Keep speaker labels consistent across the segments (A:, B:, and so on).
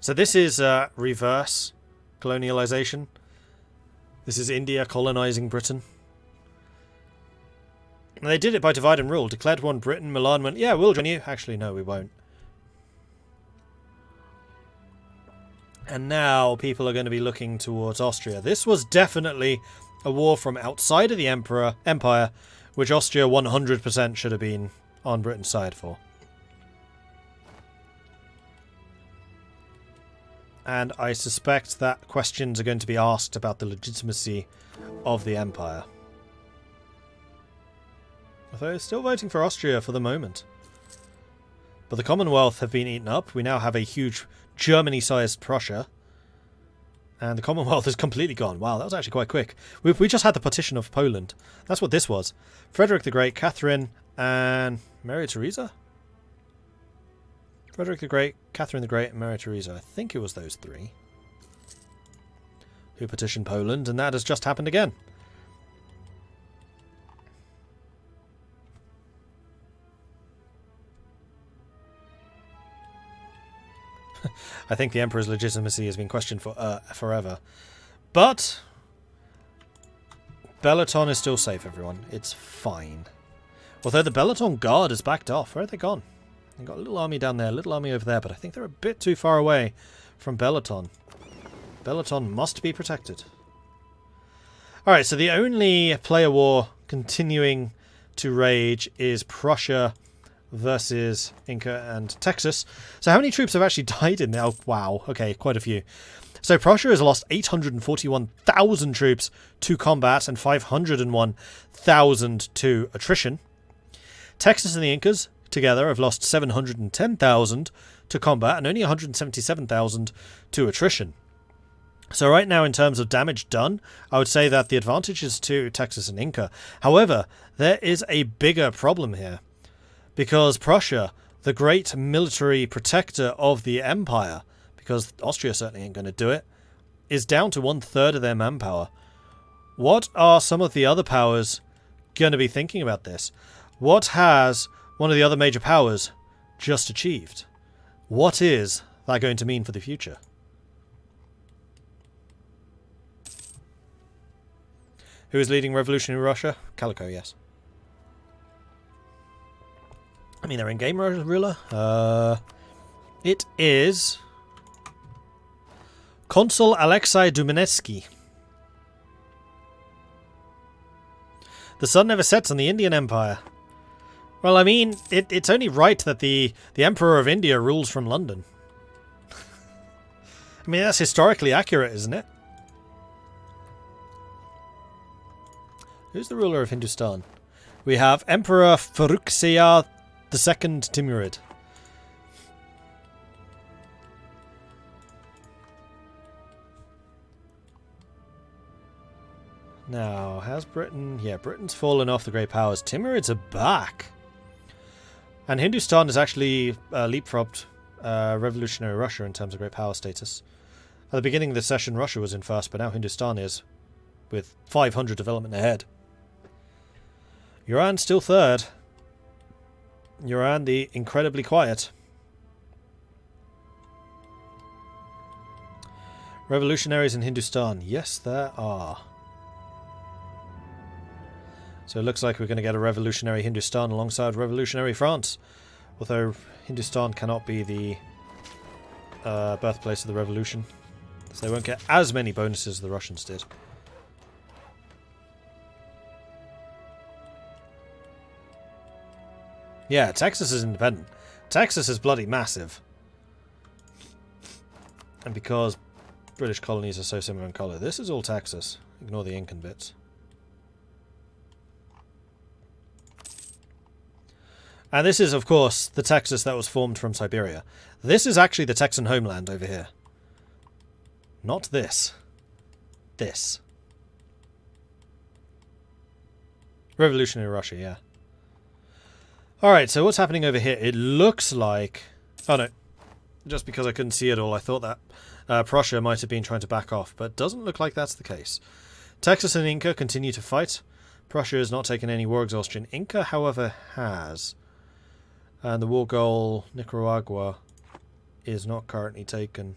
A: So this is reverse colonialization. This is India colonizing Britain. And they did it by divide and rule. Declared one Britain. Milan went, yeah, we'll join you. Actually, no, we won't. And now people are going to be looking towards Austria. This was definitely a war from outside of the empire, which Austria 100% should have been on Britain's side for. And I suspect that questions are going to be asked about the legitimacy of the empire. Although still voting for Austria for the moment. But the Commonwealth have been eaten up. We now have a huge Germany-sized Prussia. And the Commonwealth is completely gone. Wow, that was actually quite quick. We just had the partition of Poland. That's what this was. Frederick the Great, Catherine, and Mary Theresa? Frederick the Great, Catherine the Great, and Mary Theresa. I think it was those three who petitioned Poland, and that has just happened again. I think the Emperor's legitimacy has been questioned for forever. But Belaton is still safe, everyone. It's fine. Although the Belaton Guard has backed off. Where have they gone? They've got a little army down there, a little army over there, but I think they're a bit too far away from Belaton. Belaton must be protected. Alright, so the only player war continuing to rage is Prussia versus Inca and Texas. So how many troops have actually died in there? Oh, wow. Okay, quite a few. So Prussia has lost 841,000 troops to combat and 501,000 to attrition. Texas and the Incas together have lost 710,000 to combat and only 177,000 to attrition. So right now, in terms of damage done, I would say that the advantage is to Texas and Inca. However, there is a bigger problem here. Because Prussia, the great military protector of the empire, because Austria certainly ain't going to do it, is down to 1/3 of their manpower. What are some of the other powers going to be thinking about this? What has one of the other major powers just achieved? What is that going to mean for the future? Who is leading revolutionary Russia? Calico, yes. I mean, they're in-game ruler. It is Consul Alexei Dumanetsky. The sun never sets on the Indian Empire. Well, I mean, it's only right that the Emperor of India rules from London. I mean, that's historically accurate, isn't it? Who's the ruler of Hindustan? We have Emperor Farrukhsiyar II Timurid. Now, has Britain... Yeah, Britain's fallen off the great powers. Timurids are back. And Hindustan has actually leapfrogged revolutionary Russia in terms of great power status. At the beginning of the session, Russia was in first, but now Hindustan is, with 500 development ahead. Iran still third. Iran, the incredibly quiet. Revolutionaries in Hindustan. Yes, there are. So it looks like we're going to get a revolutionary Hindustan alongside revolutionary France. Although Hindustan cannot be the birthplace of the revolution. So they won't get as many bonuses as the Russians did. Yeah, Texas is independent. Texas is bloody massive. And because British colonies are so similar in colour, this is all Texas. Ignore the Incan bits. And this is, of course, the Texas that was formed from Siberia. This is actually the Texan homeland over here. Not this. This. Revolutionary Russia, yeah. Alright, so what's happening over here? It looks like... Oh no. Just because I couldn't see it all, I thought that Prussia might have been trying to back off, but it doesn't look like that's the case. Texas and Inca continue to fight. Prussia has not taken any war exhaustion. Inca, however, has. And the war goal, Nicaragua, is not currently taken.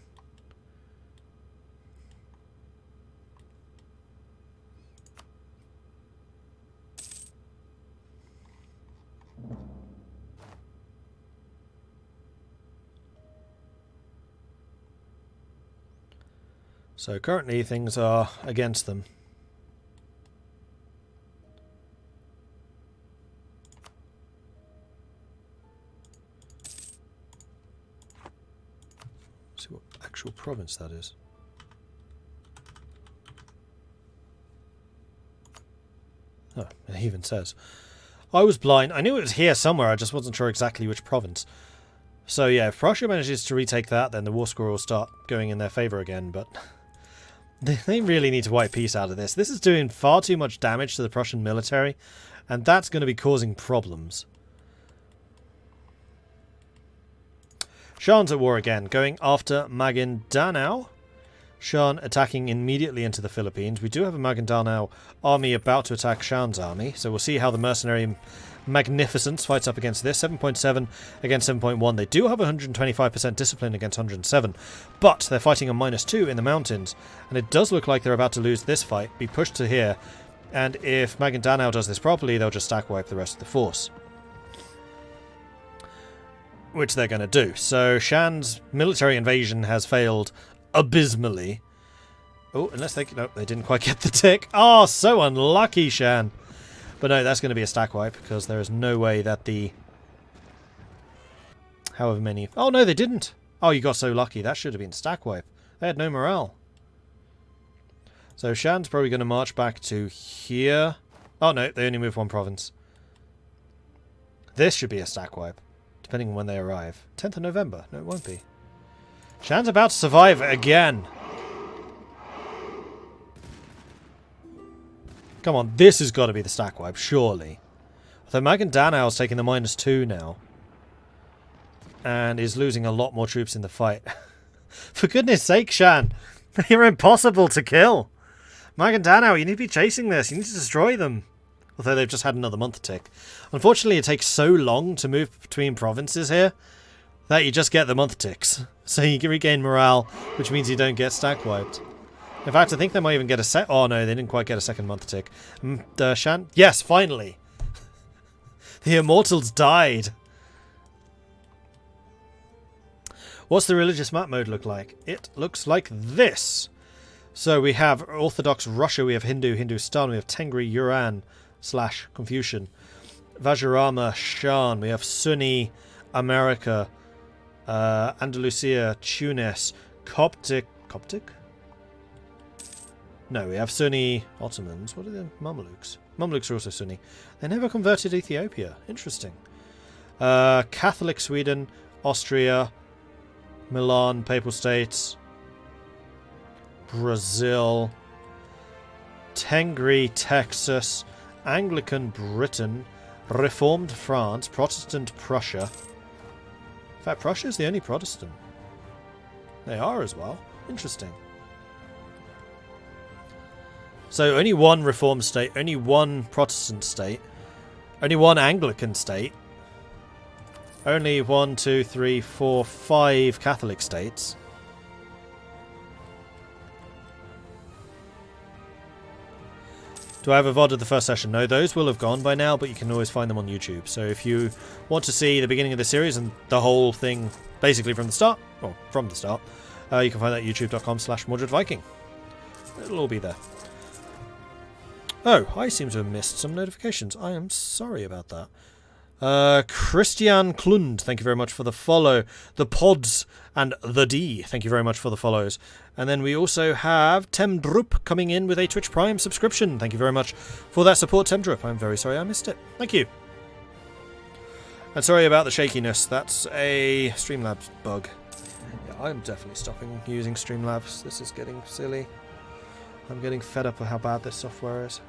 A: So currently things are against them. See what actual province that is. Oh, it even says. I was blind. I knew it was here somewhere, I just wasn't sure exactly which province. So yeah, if Prussia manages to retake that, then the war score will start going in their favour again, but they really need to wipe peace out of this. This is doing far too much damage to the Prussian military, and that's going to be causing problems. Shan's at war again, going after Maguindanao. Shan attacking immediately into the Philippines. We do have a Maguindanao army about to attack Shan's army, so we'll see how the mercenary magnificence fights up against this. 7.7 against 7.1. They do have 125% discipline against 107, but they're fighting a -2 in the mountains, and it does look like they're about to lose this fight, be pushed to here, and if Maguindanao does this properly, they'll just stack wipe the rest of the force. Which they're going to do. So Shan's military invasion has failed abysmally. Oh, unless they... No, they didn't quite get the tick. Oh, so unlucky, Shan. But no, that's going to be a stack wipe, because there is no way that the... However many... Oh, no, they didn't. Oh, you got so lucky. That should have been stack wipe. They had no morale. So Shan's probably going to march back to here. Oh, no, they only moved one province. This should be a stack wipe, depending on when they arrive. 10th of November. No, it won't be. Shan's about to survive again. Come on, this has got to be the stack wipe, surely. Although Maguindanao's taking the -2 now. And is losing a lot more troops in the fight. For goodness sake, Shan! You're impossible to kill! Maguindanao, you need to be chasing this. You need to destroy them. Although they've just had another month tick. Unfortunately, it takes so long to move between provinces here that you just get the month ticks. So you can regain morale, which means you don't get stack wiped. In fact, I think they might even get a Oh no, they didn't quite get a second month tick. Shan? Yes, finally! The Immortals died! What's the religious map mode look like? It looks like this! So we have Orthodox Russia, we have Hindu, Hindustan, we have Tengri, Yuran, / Confucian, Vajrayana, Shan, we have Sunni, America, Andalusia, Tunis, Coptic... Coptic? No, we have Sunni Ottomans. What are the Mamluks? Mamluks are also Sunni. They never converted Ethiopia. Interesting. Catholic Sweden, Austria, Milan, Papal States, Brazil, Tengri, Texas, Anglican Britain, Reformed France, Protestant Prussia. In fact, Prussia is the only Protestant. They are as well. Interesting. So only one Reformed state, only one Protestant state, only one Anglican state, only 1, 2, 3, 4, 5 Catholic states. Do I have a VOD of the first session? No, those will have gone by now, but you can always find them on YouTube. So if you want to see the beginning of the series and the whole thing basically from the start, well, from the start, you can find that at youtube.com/Mordred Viking. It'll all be there. Oh, I seem to have missed some notifications. I am sorry about that. Christian Klund, thank you very much for the follow. The Pods and the D, thank you very much for the follows. And then we also have Temdrup coming in with a Twitch Prime subscription. Thank you very much for that support, Temdrup. I'm very sorry I missed it. Thank you. And sorry about the shakiness. That's a Streamlabs bug. Yeah, I'm definitely stopping using Streamlabs. This is getting silly. I'm getting fed up with how bad this software is.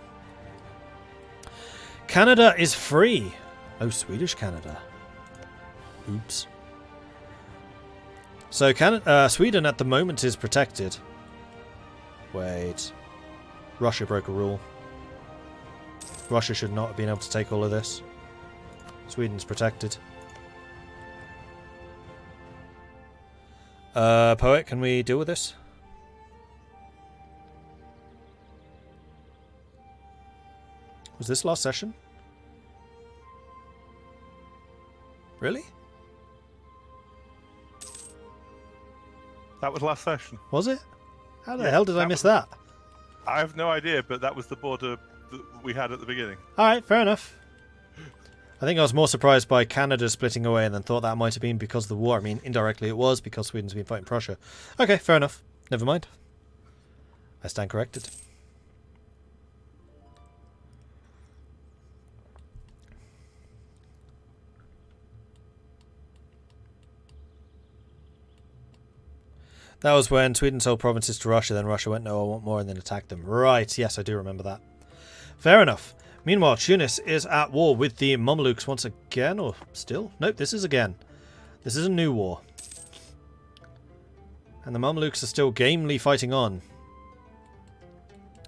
A: Canada is free. Oh, Swedish Canada. Oops. So Sweden at the moment is protected. Wait. Russia broke a rule. Russia should not have been able to take all of this. Sweden's protected. Poet, can we deal with this? Was this last session? Really?
B: That was last session.
A: Was it? How the hell did I miss that?
B: I have no idea, but that was the border that we had at the beginning.
A: Alright, fair enough. I think I was more surprised by Canada splitting away and then thought that might have been because of the war. I mean, indirectly it was because Sweden's been fighting Prussia. Okay, fair enough. Never mind. I stand corrected. That was when Sweden sold provinces to Russia, then Russia went, no, I want more, and then attacked them. Right, yes, I do remember that. Fair enough. Meanwhile, Tunis is at war with the Mamelukes once again, or still? Nope, this is again. This is a new war. And the Mamelukes are still gamely fighting on.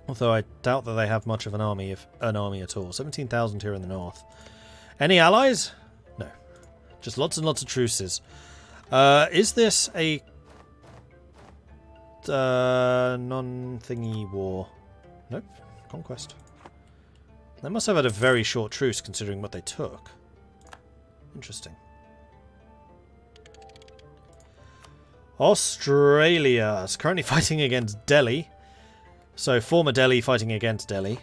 A: Although I doubt that they have much of an army, if an army at all. 17,000 here in the north. Any allies? No. Just lots and lots of truces. Is this a non-thingy war? Nope. Conquest. They must have had a very short truce considering what they took. Interesting. Australia is currently fighting against Delhi. So former Delhi fighting against Delhi.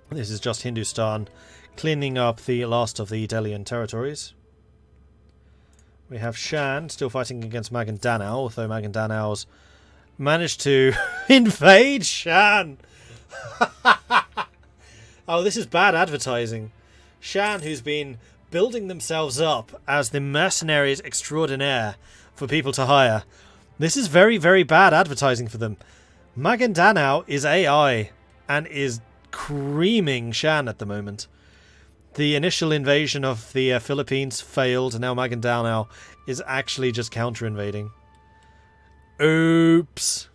A: This is just Hindustan cleaning up the last of the Delian territories. We have Shan still fighting against Magandanao, although Magandanao's managed to invade Shan. Oh, this is bad advertising. Shan, who's been building themselves up as the mercenaries extraordinaire for people to hire. This is very, very bad advertising for them. Magandanao is AI and is creaming Shan at the moment. The initial invasion of the Philippines failed, and now Magandanao is actually just counter-invading. Oops.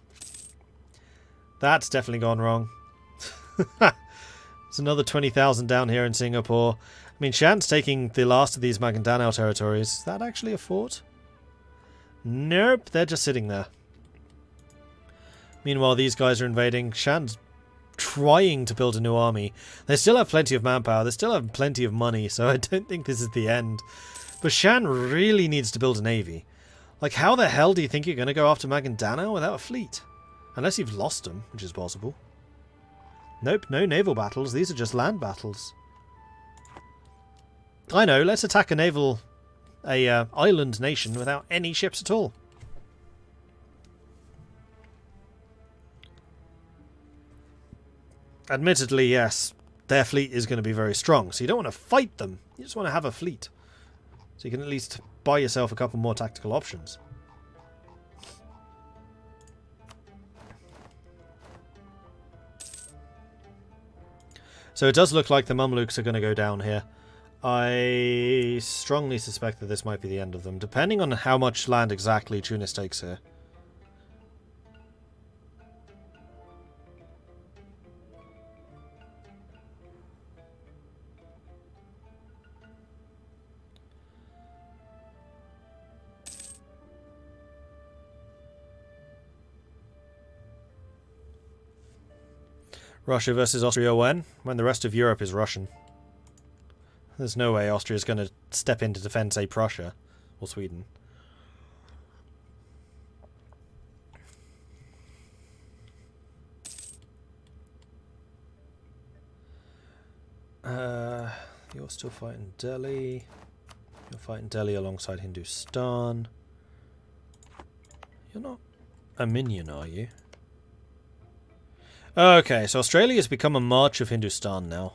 A: That's definitely gone wrong. There's another 20,000 down here in Singapore. I mean, Shan's taking the last of these Magandanao territories. Is that actually a fort? Nope, they're just sitting there. Meanwhile, these guys are invading. Shan's trying to build a new army. They still have plenty of manpower. They still have plenty of money, so I don't think this is the end. But Shan really needs to build a navy. Like, how the hell do you think you're going to go after Magandanao without a fleet? Unless you've lost them, which is possible. Nope, no naval battles. These are just land battles. I know, let's attack a island nation without any ships at all. Admittedly, yes, their fleet is going to be very strong, so you don't want to fight them. You just want to have a fleet. So you can at least buy yourself a couple more tactical options. So it does look like the Mamluks are going to go down here. I strongly suspect that this might be the end of them, depending on how much land exactly Tunis takes here. Russia versus Austria when? When the rest of Europe is Russian. There's no way Austria's going to step in to defend, say, Prussia or Sweden. You're still fighting Delhi. You're fighting Delhi alongside Hindustan. You're not a minion, are you? Okay, so Australia has become a march of Hindustan now.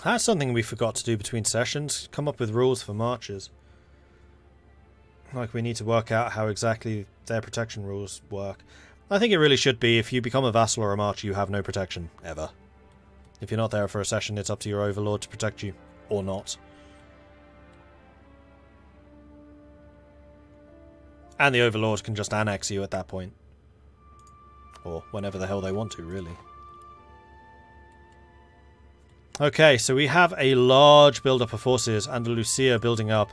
A: That's something we forgot to do between sessions. Come up with rules for marches. Like, we need to work out how exactly their protection rules work. I think it really should be, if you become a vassal or a march, you have no protection, ever. If you're not there for a session, it's up to your overlord to protect you, or not. And the overlord can just annex you at that point. Or whenever the hell they want to, really. Okay, so we have a large build-up of forces. Andalusia building up.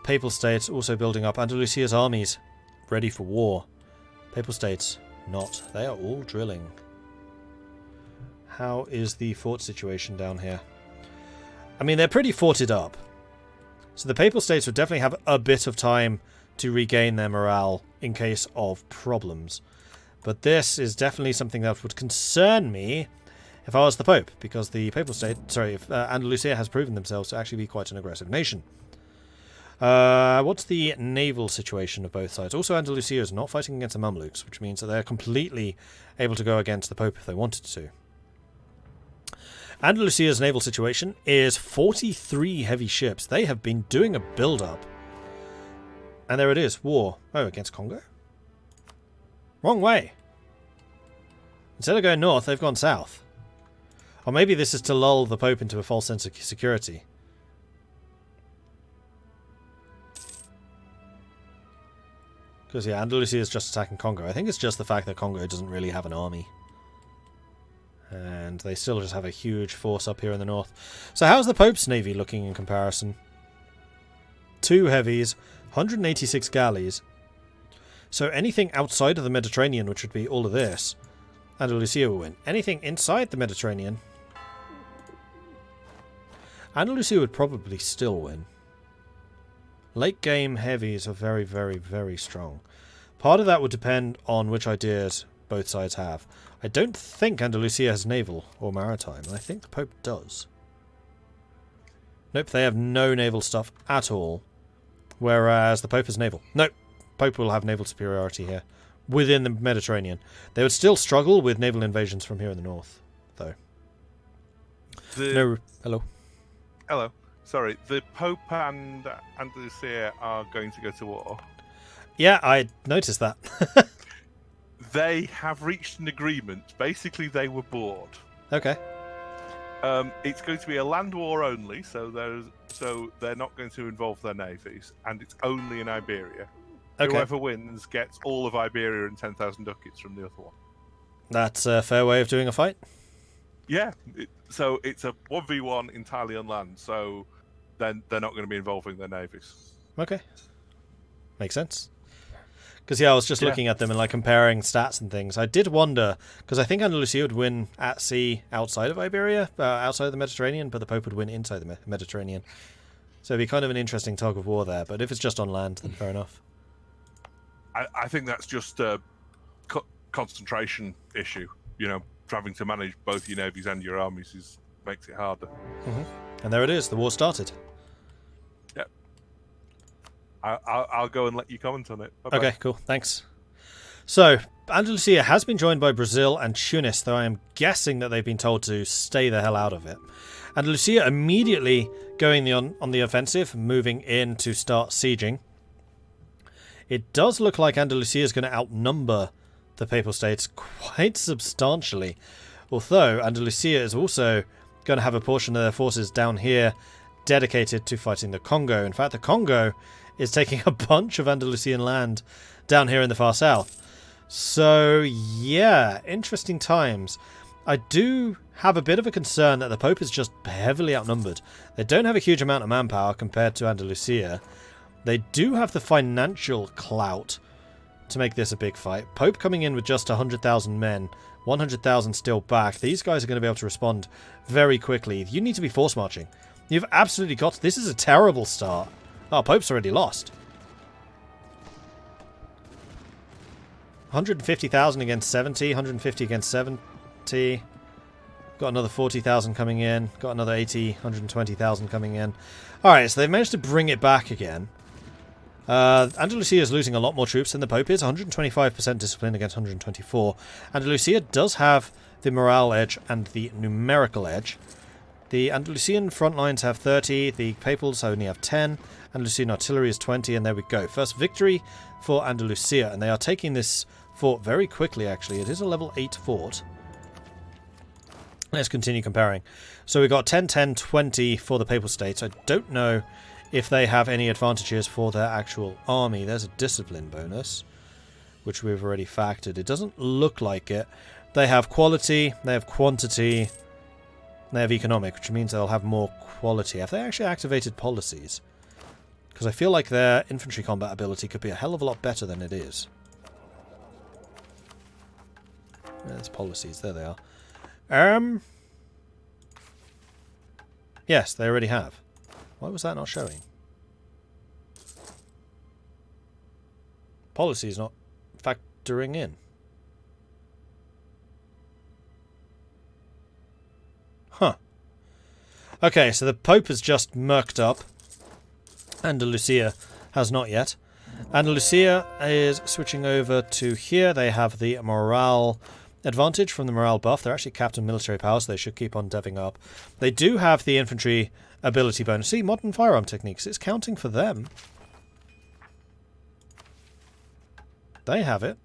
A: Papal States also building up. Andalusia's armies ready for war. Papal States not. They are all drilling. How is the fort situation down here? I mean, they're pretty forted up. So the Papal States would definitely have a bit of time to regain their morale in case of problems. But this is definitely something that would concern me if I was the Pope, because the Papal State, if Andalusia has proven themselves to actually be quite an aggressive nation. What's the naval situation of both sides? Also, Andalusia is not fighting against the Mamluks, which means that they're completely able to go against the Pope if they wanted to. Andalusia's naval situation is 43 heavy ships. They have been doing a build-up. And there it is, war. Oh, against Congo? Wrong way. Instead of going north, they've gone south. Or maybe this is to lull the Pope into a false sense of security. Because, yeah, Andalusia is just attacking Congo. I think it's just the fact that Congo doesn't really have an army. And they still just have a huge force up here in the north. So how's the Pope's navy looking in comparison? 2 heavies, 186 galleys. So anything outside of the Mediterranean, which would be all of this, Andalusia will win. Anything inside the Mediterranean, Andalusia would probably still win. Late game heavies are very, very, very strong. Part of that would depend on which ideas both sides have. I don't think Andalusia has naval or maritime. I think the Pope does. Nope, they have no naval stuff at all. Whereas the Pope has naval. Nope, Pope will have naval superiority here. Within the Mediterranean. They would still struggle with naval invasions from here in the north, though. Hello.
B: Hello. Sorry, the Pope and Andalusia are going to go to war.
A: Yeah, I noticed that.
B: They have reached an agreement. Basically, they were bored.
A: Okay.
B: It's going to be a land war only, so they're not going to involve their navies, and it's only in Iberia. Okay. Whoever wins gets all of Iberia and 10,000 ducats from the other one.
A: That's a fair way of doing a fight.
B: Yeah, so it's a 1v1 entirely on land, so then they're not going to be involving their navies.
A: Okay. Makes sense. Because, yeah, I was just looking at them and, like, comparing stats and things. I did wonder, because I think Andalusia would win at sea outside of Iberia, outside of the Mediterranean, but the Pope would win inside the Mediterranean. So it'd be kind of an interesting tug of war there, but if it's just on land, then fair enough.
B: I think that's just a concentration issue. You know, having to manage both your navies and your armies makes it harder.
A: Mm-hmm. And there it is, the war started.
B: Yep. I'll go and let you comment on it. Bye-bye.
A: Okay, cool, thanks. So, Andalusia has been joined by Brazil and Tunis, though I am guessing that they've been told to stay the hell out of it. Andalusia immediately going on the offensive, moving in to start sieging. It does look like Andalusia is going to outnumber the Papal States quite substantially, although Andalusia is also going to have a portion of their forces down here dedicated to fighting the Congo. In fact, the Congo is taking a bunch of Andalusian land down here in the far south. So, yeah, interesting times. I do have a bit of a concern that the Pope is just heavily outnumbered. They don't have a huge amount of manpower compared to Andalusia. They do have the financial clout to make this a big fight. Pope coming in with just 100,000 men, 100,000 still back. These guys are going to be able to respond very quickly. You need to be force marching. You've absolutely got to. This is a terrible start. Oh, Pope's already lost. 150,000 against 70, 150 against 70. Got another 40,000 coming in. Got another 80, 120,000 coming in. Alright, so they've managed to bring it back again. Andalusia is losing a lot more troops than the Pope is. 125% discipline against 124. Andalusia does have the morale edge and the numerical edge. The Andalusian front lines have 30. The Papals only have 10. Andalusian artillery is 20. And there we go. First victory for Andalusia. And they are taking this fort very quickly, actually. It is a level 8 fort. Let's continue comparing. So we've got 10, 10, 20 for the Papal States. I don't know if they have any advantages for their actual army. There's a discipline bonus, which we've already factored. It doesn't look like it. They have quality, they have quantity, they have economic, which means they'll have more quality. Have they actually activated policies? Because I feel like their infantry combat ability could be a hell of a lot better than it is. There's policies, there they are. Yes, they already have. Why was that not showing? policy is not factoring in. Huh. Okay, so the Pope has just murked up. Andalusia has not yet. Andalusia is switching over to here. They have the morale advantage from the morale buff. They're actually capped on military power, so they should keep on deving up. They do have the infantry ability bonus. See, modern firearm techniques. It's counting for them. They have it.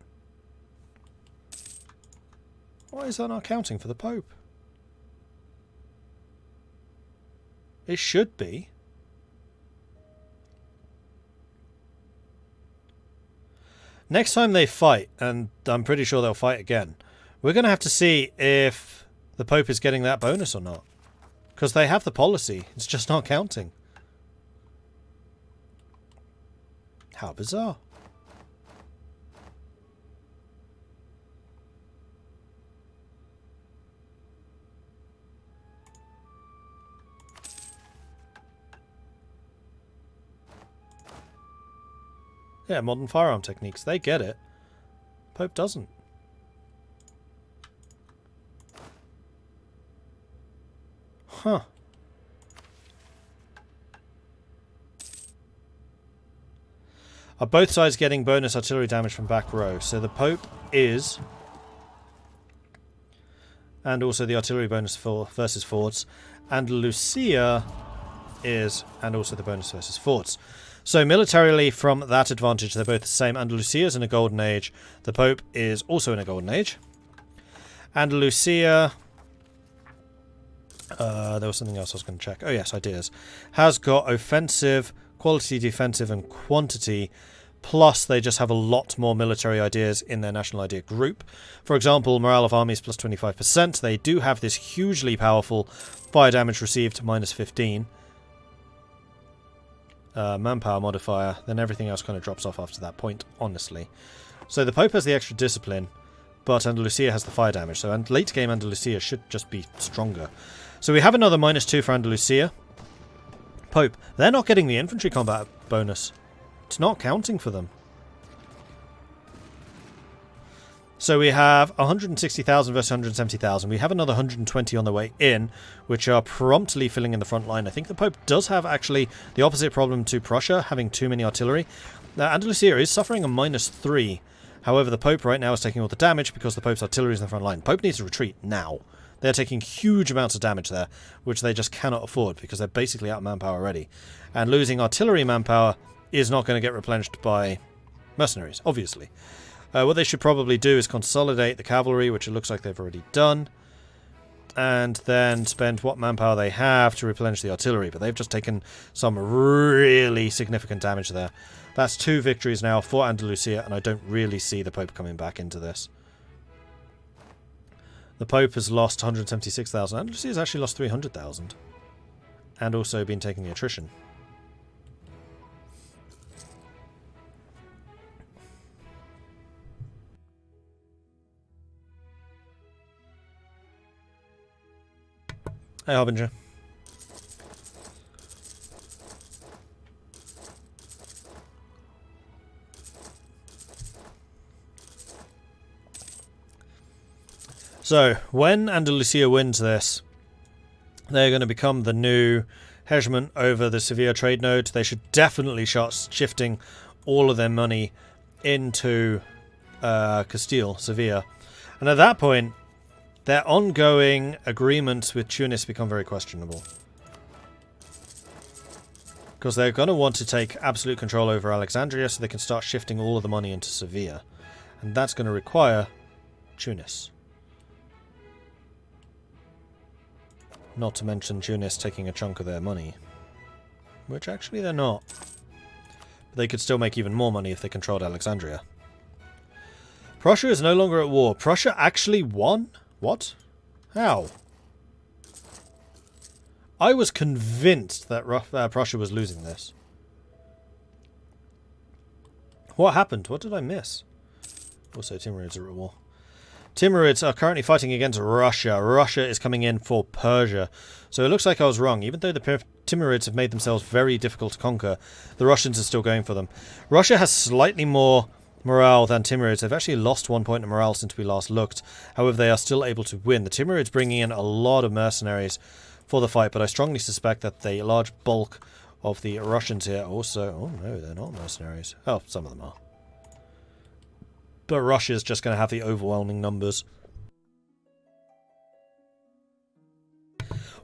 A: Why is that not counting for the Pope? It should be. Next time they fight, and I'm pretty sure they'll fight again, we're going to have to see if the Pope is getting that bonus or not. Because they have the policy. It's just not counting. How bizarre. Yeah, modern firearm techniques. They get it. Pope doesn't. Huh. Are both sides getting bonus artillery damage from back row? So the Pope is... And also the artillery bonus for versus forts. And Lucia is... And also the bonus versus forts. So militarily, from that advantage, they're both the same. Andalusia is in a golden age. The Pope is also in a golden age. Andalusia... there was something else I was going to check. Oh yes, ideas. Has got offensive, quality, defensive, and quantity. Plus, they just have a lot more military ideas in their national idea group. For example, morale of armies plus 25%. They do have this hugely powerful fire damage received minus 15. Manpower modifier, then everything else kind of drops off after that point, honestly. So the Pope has the extra discipline, but Andalusia has the fire damage, so late game Andalusia should just be stronger. So we have another -2 for Andalusia. Pope, they're not getting the infantry combat bonus. It's not counting for them. So we have 160,000 versus 170,000. We have another 120 on the way in, which are promptly filling in the front line. I think the Pope does have actually the opposite problem to Prussia, having too many artillery. Now, Andalusia is suffering a -3. However, the Pope right now is taking all the damage because the Pope's artillery is in the front line. Pope needs to retreat now. They're taking huge amounts of damage there, which they just cannot afford because they're basically out of manpower already. And losing artillery manpower is not going to get replenished by mercenaries, obviously. What they should probably do is consolidate the cavalry, which it looks like they've already done, and then spend what manpower they have to replenish the artillery. But they've just taken some really significant damage there. That's 2 victories now for Andalusia, and I don't really see the Pope coming back into this. The Pope has lost 176,000. Andalusia has actually lost 300,000. And also been taking the attrition. Hey, Harbinger. So, when Andalusia wins this, they're going to become the new hegemon over the Sevilla trade node. They should definitely start shifting all of their money into Castile, Sevilla. And at that point, their ongoing agreements with Tunis become very questionable. Because they're going to want to take absolute control over Alexandria so they can start shifting all of the money into Sevilla. And that's going to require Tunis. Not to mention Tunis taking a chunk of their money. Which actually they're not. But they could still make even more money if they controlled Alexandria. Prussia is no longer at war. Prussia actually won? What? How? I was convinced that Prussia was losing this. What happened? What did I miss? Also, Timurids are at war. Timurids are currently fighting against Russia. Russia is coming in for Persia. So it looks like I was wrong. Even though the Timurids have made themselves very difficult to conquer, the Russians are still going for them. Russia has slightly more morale than Timurids. They've actually lost 1 point of morale since we last looked. However, they are still able to win. The Timurids bringing in a lot of mercenaries for the fight, but I strongly suspect that the large bulk of the Russians here also... Oh no, they're not mercenaries. Oh, some of them are. But Russia's just going to have the overwhelming numbers.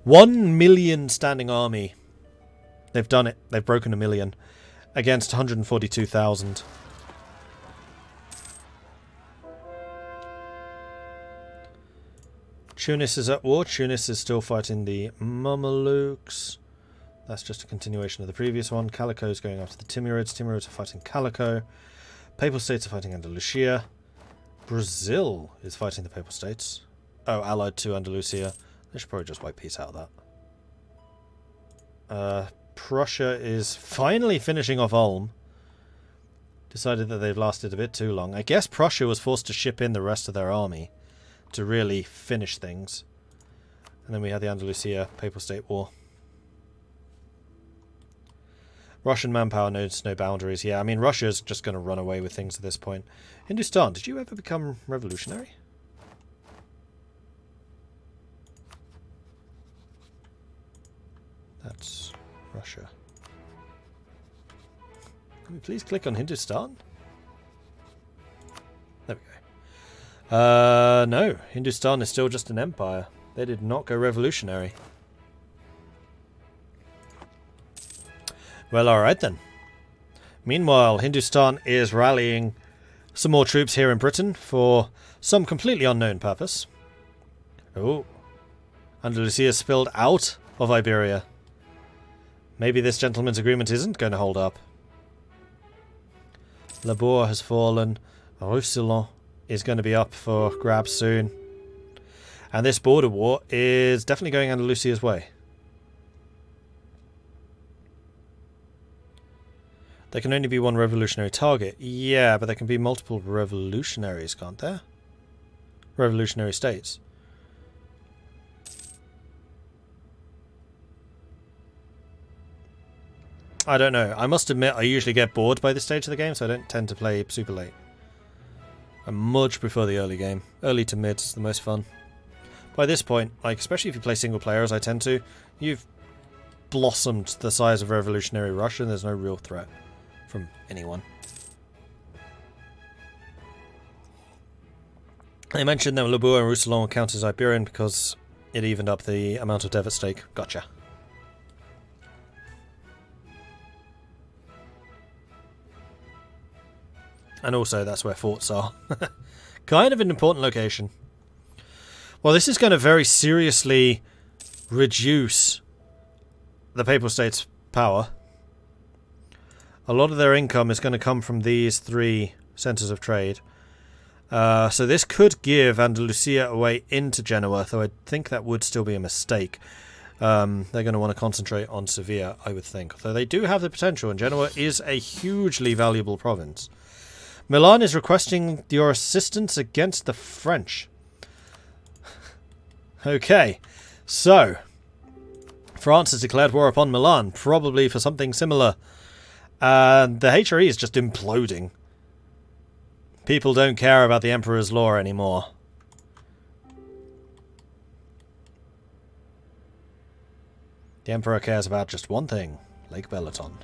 A: 1 million standing army. They've done it. They've broken 1 million. Against 142,000. Tunis is at war. Tunis is still fighting the Mamelukes. That's just a continuation of the previous one. Calico is going after the Timurids. Timurids are fighting Calico. Papal States are fighting Andalusia. Brazil is fighting the Papal States. Oh, allied to Andalusia. They should probably just wipe peace out of that. Prussia is finally finishing off Ulm. Decided that they've lasted a bit too long. I guess Prussia was forced to ship in the rest of their army to really finish things. And then we had the Andalusia Papal State War. Russian manpower knows no boundaries. Yeah, I mean, Russia's just going to run away with things at this point. Hindustan, did you ever become revolutionary? That's Russia. Can we please click on Hindustan? There we go. No. Hindustan is still just an empire. They did not go revolutionary. Well, alright then. Meanwhile, Hindustan is rallying some more troops here in Britain for some completely unknown purpose. Oh. Andalusia spilled out of Iberia. Maybe this gentleman's agreement isn't going to hold up. Labour has fallen. Roussillon is going to be up for grabs soon. And this border war is definitely going Andalusia's way. There can only be one revolutionary target. Yeah, but there can be multiple revolutionaries, can't there? Revolutionary states. I don't know. I must admit I usually get bored by this stage of the game, so I don't tend to play super late. I much prefer the early game. Early to mid is the most fun. By this point, like especially if you play single player as I tend to, you've blossomed the size of Revolutionary Russia and there's no real threat from anyone. They mentioned that Labour and Roussillon will count as Iberian because it evened up the amount of dev at stake. Gotcha. And also, that's where forts are. Kind of an important location. Well, this is going to very seriously reduce the Papal States' power. A lot of their income is going to come from these three centres of trade. So this could give Andalusia a way into Genoa, though I think that would still be a mistake. They're going to want to concentrate on Sevilla, I would think. Though they do have the potential, and Genoa is a hugely valuable province. Milan is requesting your assistance against the French. Okay, so France has declared war upon Milan, probably for something similar. And the HRE is just imploding. People don't care about the Emperor's Law anymore. The Emperor cares about just one thing, Lake Belaton.